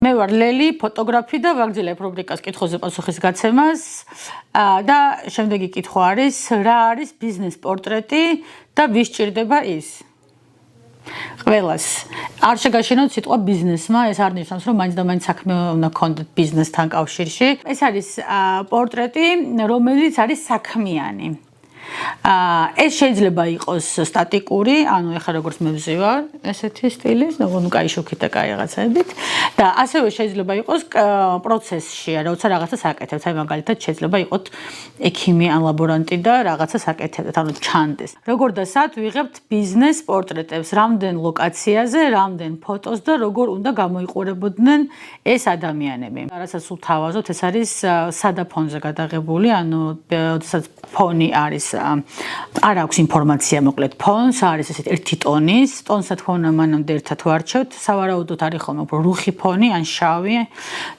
მე ვარ ლელი, ფოტოგრაფი და ვაგრძელებ რუბრიკას კითხვაზე პასუხის გაცემას და შემდეგი კითხვა არის რა არის ბიზნეს პორტრეტი და ვის ჭირდება ის? ყველას არ შეგაშინოთ სიტყვა ბიზნესმა, ეს არ ნიშნავს რომ მაინც და მაინც საქმე უნდა გქონდეთ ბიზნესთან კავშირში. ეს არის პორტრეტი, რომელიც არის საქმიანი. ეს შეიძლება იყოს სტატიკური, ანუ ეხლა როგორც მე ვზივარ, ესეთი სტილის, ნუ კაი შუქით და კაი რაღაცებით და ასევე შეიძლება იყოს პროცესში, როცა რაღაცას აკეთებთ, აი მაგალითად შეიძლება იყოს ექიმი ან ლაბორანტი და რაღაცას აკეთებთ, ანუ ჩანდეს. როგორ და სად ვიღებთ ბიზნეს პორტრეტებს, რამდენ ლოკაციაზე, რამდენ ფოტოს და როგორ უნდა გამოიყურებოდნენ ეს ადამიანები. რასაც სულ თავაზობთ, ეს არის სადა ფონზე გადაღებული, ანუ როდესაც ფონი არის არ აქვს ინფორმაცია მოკლედ ფონს, არის ესეთ ერთი ტონის, ტონს და თქმა უნდა მანამდე ერთად ვარჩევთ, სავარაუდოდ არის ხოლმე უფრო რუხი ფონი ან შავი,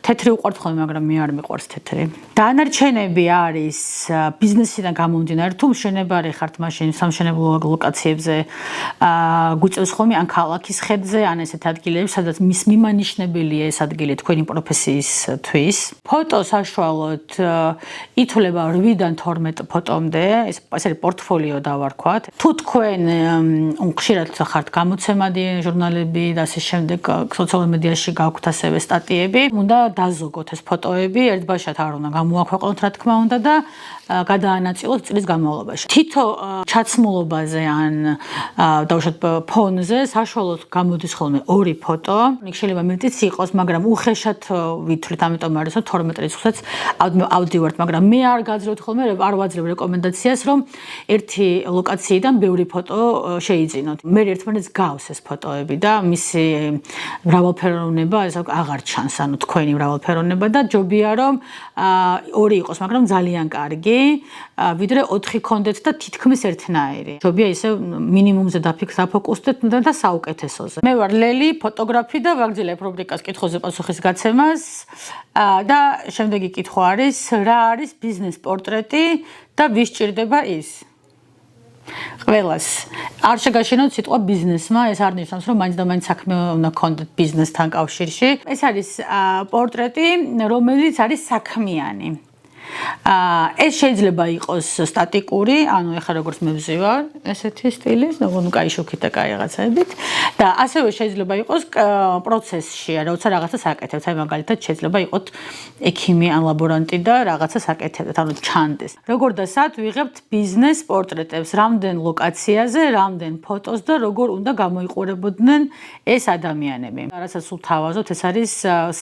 თეთრი უყვართ ხოლმე, მაგრამ მე არ მიყვარს თეთრი. დანარჩენები არის ბიზნესიდან გამომდინარე, თუ მშენებარე ხართ, მაშინ სამშენებლო ლოკაციებზე გვიწევს ხოლმე ან ქალაქის ხედზე, ან ესეთ ადგილებში, სადაც მის მიმანიშნებელია ეს ადგილი თქვენი პროფესიისთვის. ფოტო საშუალოდ ითვლება 8-დან 12 ფოტომდე, ეს არის პორტფოლიო დავარქვათ. თუ თქვენ ხშირად ხართ გამოცემადი ჟურნალები და ასე შემდეგ, სოციალურ მედიაში გაქვთ ასევე სტატიები, უნდა დაზოგოთ ეს ფოტოები, ერთბაშად არ უნდა გამოაქვეყნოთ, რა თქმა უნდა და გადაანაწილოთ წლის განმავლობაში. თითო ჩაცმულობაზე ან დავუშვათ ფონზე საშუალოდ გამოდის ხოლმე 2 ფოტო. იქ შეიძლება მეტიც იყოს, მაგრამ უხეშად ვითვლით, ამიტომ არის 12 რიცხვსაც ავდივართ, მაგრამ მე არ გაძლევთ ხოლმე, არ ვაძლევ რეკომენდაციას, რომ ერთი ლოკაციიდან ბევრი ფოტო შეიძინოთ. მე ერთმანეთს გავს ეს ფოტოები და მისი მრავალფეროვნება ეს აღარ ჩანს, ანუ თქვენი მრავალფეროვნება და ჯობია რომ 2 იყოს, მაგრამ ძალიან კარგი, ვიდრე 4 ქონდეთ და თითქმის ერთნაირი. ჯობია ისე მინიმუმზე დაფოკუსდეთ და საუკეთესოზე. მე ვარ ლელი, ფოტოგრაფი და ვაგრძელებ რუბრიკას კითხვაზე პასუხის გაცემას და შემდეგი კითხვა არის რა არის ბიზნეს პორტრეტი და ვის ჭირდება ის? ყველას არ შეგაშინოთ სიტყვა ბიზნესმა, ეს არ ნიშნავს რომ მაინც და მაინც საქმე უნდა გქონდეთ ბიზნესთან კავშირში. ეს არის პორტრეტი, რომელიც არის საქმიანი. ეს შეიძლება იყოს სტატიკური, ანუ ეხლა როგორც მე ვზივარ, ესეთი სტილის, ნუ კაი შუქით და კაი რაღაცებით და ასევე შეიძლება იყოს პროცესში, როცა რაღაცას აკეთებთ, აი მაგალითად შეიძლება იყოს ექიმი ან ლაბორანტი და რაღაცას აკეთებთ, ანუ ჩანდეს. როგორ და სად ვიღებთ ბიზნეს პორტრეტებს, რამდენ ლოკაციაზე, რამდენ ფოტოს და როგორ უნდა გამოიყურებოდნენ ეს ადამიანები. რასაც სულ თავაზობთ, ეს არის